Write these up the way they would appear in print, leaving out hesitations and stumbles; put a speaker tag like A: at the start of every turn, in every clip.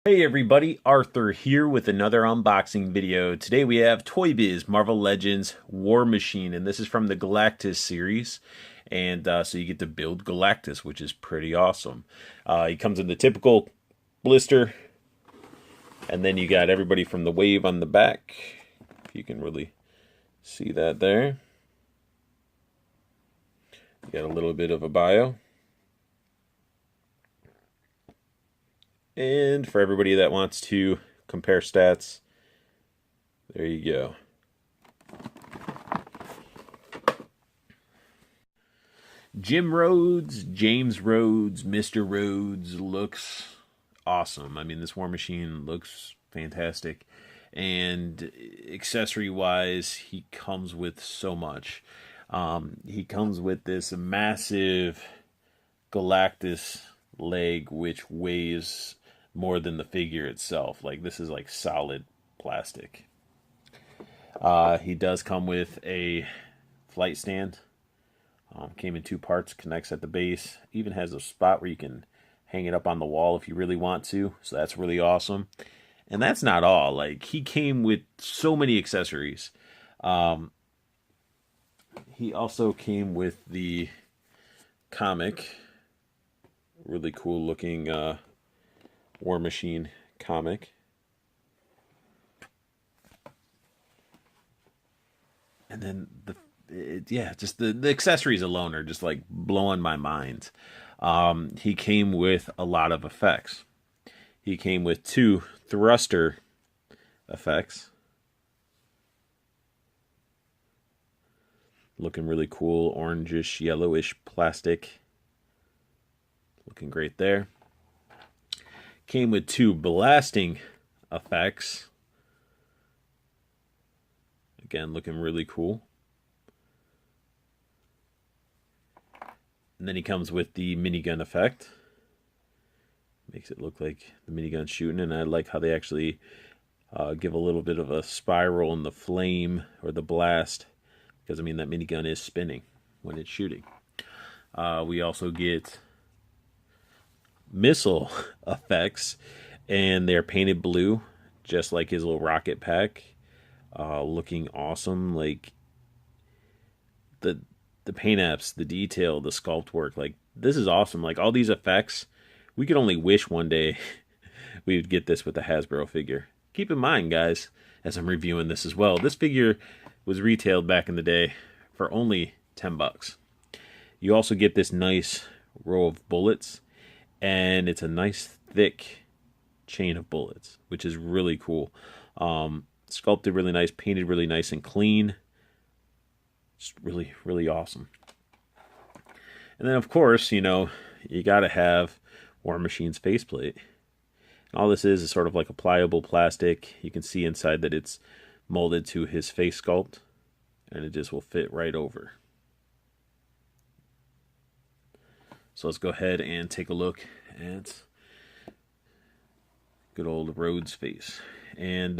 A: Hey everybody, Arthur here with another unboxing video. Today we have Toy Biz Marvel Legends War Machine, and this is from the Galactis series. And so you get to build Galactis, which is pretty awesome. He comes in the typical blister, and then you got everybody from the wave on the back. If you can really see that there. You got a little bit of a bio. And for everybody that wants to compare stats, there you go. Jim Rhodes, James Rhodes, Mr. Rhodes looks awesome. I mean, this War Machine looks fantastic. And accessory-wise, he comes with so much. He comes with this massive Galactis leg, which weighs more than the figure itself. Like, this is like solid plastic. He does come with a flight stand. Came in 2 parts, connects at the base. Even has a spot where you can hang it up on the wall if you really want to. So that's really awesome. And that's not all. Like, he came with so many accessories. He also came with the comic. Really cool looking War Machine comic. And then just the accessories alone are just like blowing my mind. He came with a lot of effects. He came with 2 thruster effects. Looking really cool, orangish, yellowish plastic. Looking great there. Came with 2 blasting effects. Again, looking really cool. And then he comes with the Minigun Effect. Makes it look like the minigun's shooting, and I like how they actually give a little bit of a spiral in the flame or the blast, because I mean that minigun is spinning when it's shooting. We also get missile effects, and they're painted blue, just like his little rocket pack. Looking awesome. Like the paint apps, the detail, the sculpt work, like this is awesome. Like all these effects, we could only wish one day we would get this with the Hasbro figure. Keep in mind, guys, as I'm reviewing this as well, this figure was retailed back in the day for only $10. You also get this nice row of bullets, and it's a nice thick chain of bullets, which is really cool. Sculpted really nice, painted really nice and clean. It's really, really awesome. And then, of course, you know, you got to have War Machine's faceplate. All this is sort of like a pliable plastic. You can see inside that it's molded to his face sculpt, and it just will fit right over. So let's go ahead and take a look at good old Rhodes face. And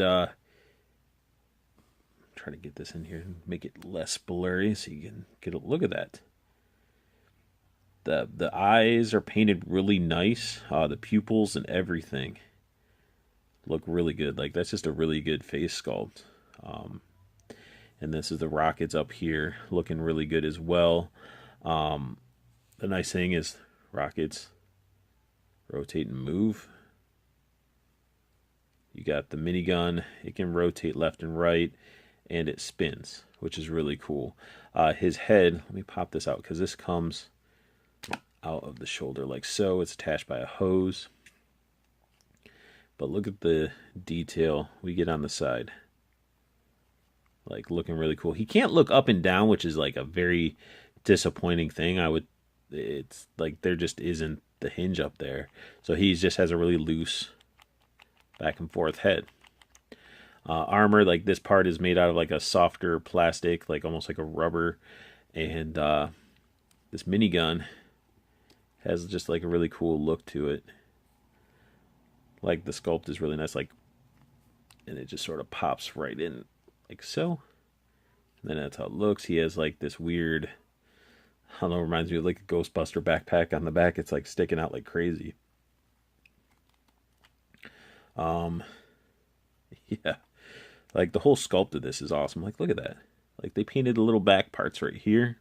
A: try to get this in here and make it less blurry so you can get a look at that. The eyes are painted really nice. The pupils and everything look really good. Like that's just a really good face sculpt. And this is the rockets up here looking really good as well. The nice thing is rockets rotate and move. You got the minigun. It can rotate left and right, and it spins, which is really cool. His head, let me pop this out because this comes out of the shoulder like so. It's attached by a hose. But look at the detail we get on the side. Like looking really cool. He can't look up and down, which is like a very disappointing thing. It's like there just isn't the hinge up there. So he just has a really loose back and forth head. Armor, like this part is made out of like a softer plastic, like almost like a rubber. And this minigun has just like a really cool look to it. Like the sculpt is really nice, like, and it just sort of pops right in like so. And then that's how it looks. He has like this weird, I don't know, reminds me of like a Ghostbuster backpack on the back. It's like sticking out like crazy. Yeah, like the whole sculpt of this is awesome. Like, look at that. Like, they painted the little back parts right here.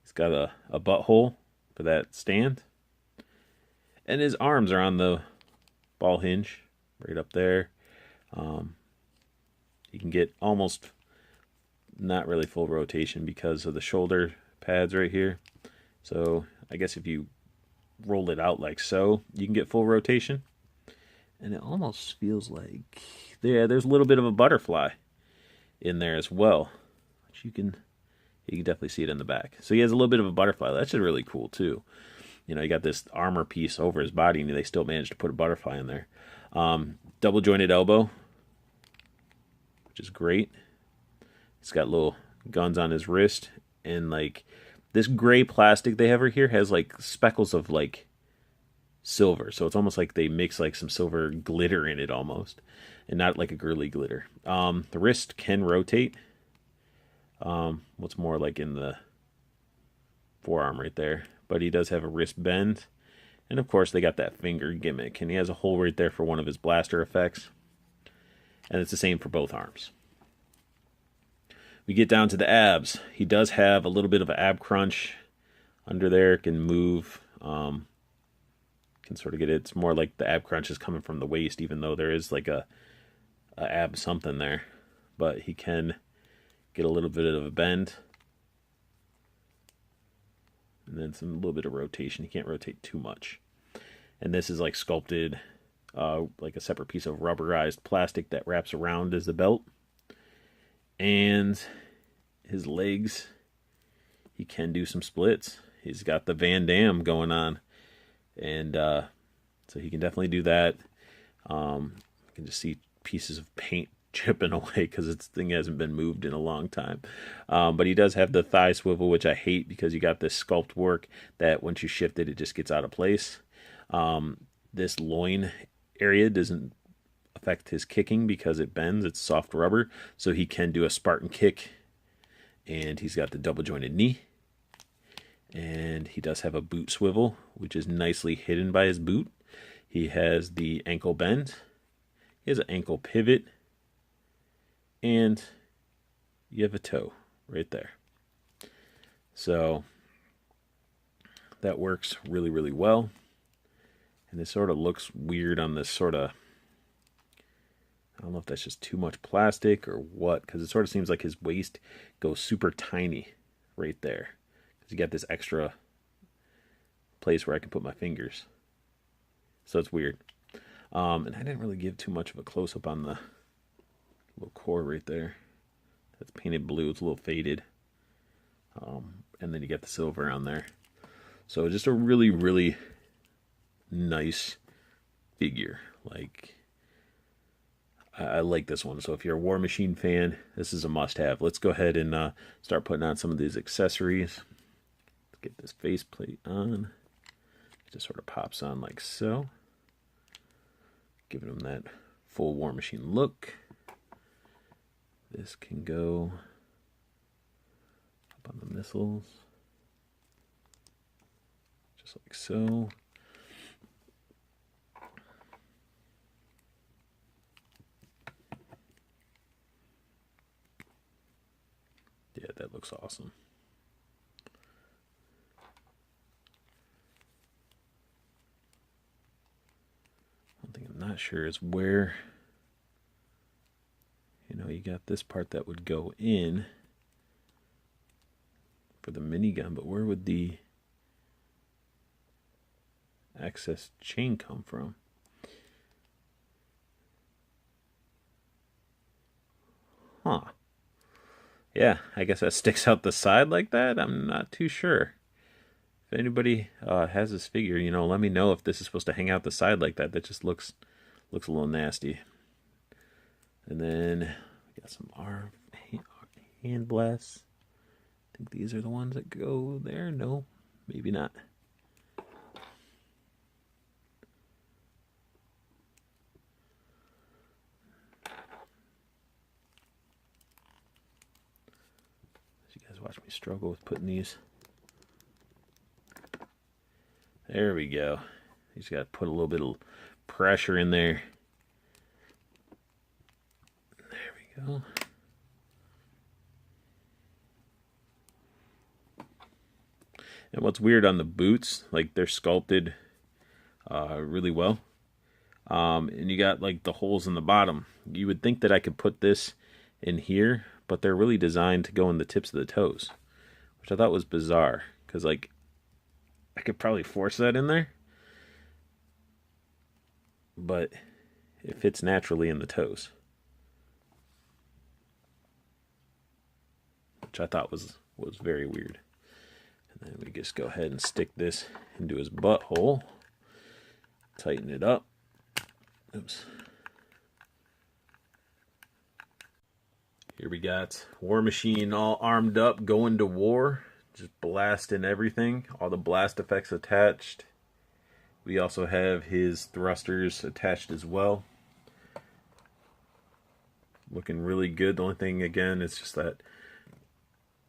A: He's got a butthole for that stand. And his arms are on the ball hinge right up there. You can get almost not really full rotation because of the shoulder pads right here. So I guess if you roll it out like so, you can get full rotation. And it almost feels like, yeah, there's a little bit of a butterfly in there as well, which you can definitely see it in the back. So he has a little bit of a butterfly. That's just really cool too. You know, you got this armor piece over his body, and they still managed to put a butterfly in there. Double jointed elbow, which is great. He's got little guns on his wrist, and like this gray plastic they have right here has like speckles of like silver, so it's almost like they mix like some silver glitter in it almost, and not like a girly glitter. The wrist can rotate. What's more, like in the forearm right there, but he does have a wrist bend, and of course they got that finger gimmick, and he has a hole right there for one of his blaster effects, and it's the same for both arms. We get down to the abs. He does have a little bit of an ab crunch under there, can move. Can sort of get it. It's more like the ab crunch is coming from the waist, even though there is like a ab something there. But he can get a little bit of a bend. And then a little bit of rotation. He can't rotate too much. And this is like sculpted, like a separate piece of rubberized plastic that wraps around as the belt. And his legs, he can do some splits. He's got the Van Damme going on. And so he can definitely do that. You can just see pieces of paint chipping away because this thing hasn't been moved in a long time. But he does have the thigh swivel, which I hate because you got this sculpt work that once you shift it, it just gets out of place. This loin area doesn't affect his kicking because it bends. It's soft rubber, so he can do a Spartan kick. And he's got the double jointed knee. And he does have a boot swivel, which is nicely hidden by his boot. He has the ankle bend. He has an ankle pivot. And you have a toe right there. So that works really, really well. And this sort of looks weird on this sort of, I don't know if that's just too much plastic or what, because it sort of seems like his waist goes super tiny right there. Because you got this extra place where I can put my fingers. So it's weird. And I didn't really give too much of a close-up on the little core right there. That's painted blue. It's a little faded. And then you get the silver on there. So just a really, really nice figure. Like, I like this one. So if you're a War Machine fan, this is a must-have. Let's go ahead and start putting on some of these accessories. Let's get this faceplate on. It just sort of pops on like so. Giving him that full War Machine look. This can go up on the missiles. Just like so. Yeah, that looks awesome. One thing I'm not sure is where, you got this part that would go in for the minigun, but where would the access chain come from? Huh. Yeah, I guess that sticks out the side like that. I'm not too sure. If anybody has this figure, let me know if this is supposed to hang out the side like that. That just looks a little nasty. And then we got some hand blasts. I think these are the ones that go there. No, maybe not. You guys watch me struggle with putting these. There we go. You just got to put a little bit of pressure in there. There we go. And what's weird on the boots, like they're sculpted really well. And you got like the holes in the bottom. You would think that I could put this in here, but they're really designed to go in the tips of the toes, which I thought was bizarre, because like I could probably force that in there, but it fits naturally in the toes, which I thought was very weird. And then we just go ahead and stick this into his butthole, tighten it up. Oops. Here we got War Machine all armed up, going to war, just blasting everything, all the blast effects attached. We also have his thrusters attached as well. Looking really good. The only thing, again, is just that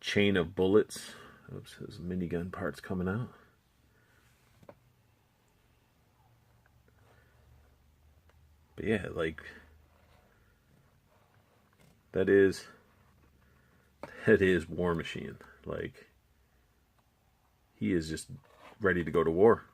A: chain of bullets. Oops, his minigun parts coming out. But yeah, like, that is War Machine. Like, he is just ready to go to war.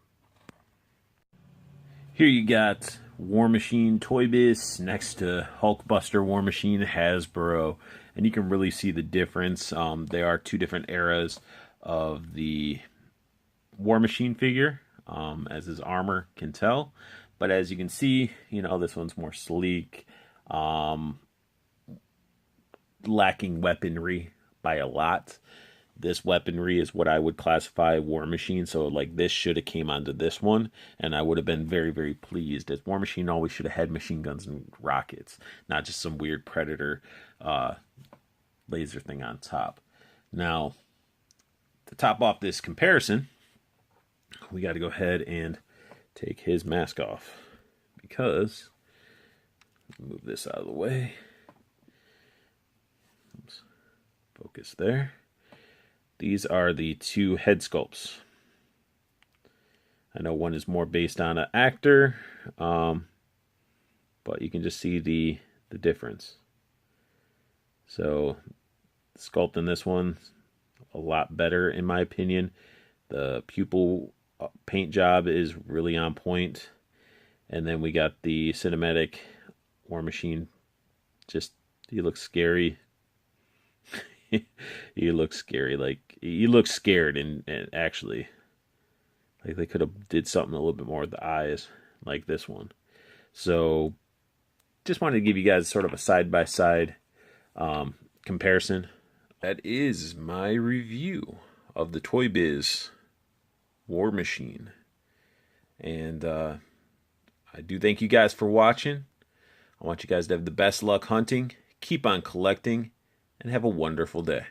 A: Here you got War Machine Toy Biz next to Hulkbuster War Machine Hasbro, and you can really see the difference. They are two different eras of the War Machine figure, as his armor can tell. But as you can see, you know, this one's more sleek, lacking weaponry by a lot. This weaponry is what I would classify War Machine, so like this should have came onto this one, and I would have been very, very pleased, as War Machine always should have had machine guns and rockets, not just some weird Predator laser thing on top. Now, to top off this comparison, we got to go ahead and take his mask off, because, move this out of the way. Oops. Focus there. These are the two head sculpts. I know one is more based on an actor, but you can just see the difference. So, the sculpt in this one, a lot better in my opinion. The pupil paint job is really on point. And then we got the cinematic War Machine. Just, he looks scary. He looks scary. Like, he looks scared, and actually, like, they could have did something a little bit more with the eyes, like this one. So, just wanted to give you guys sort of a side-by-side comparison. That is my review of the Toy Biz War Machine. And I do thank you guys for watching. I want you guys to have the best luck hunting. Keep on collecting, and have a wonderful day.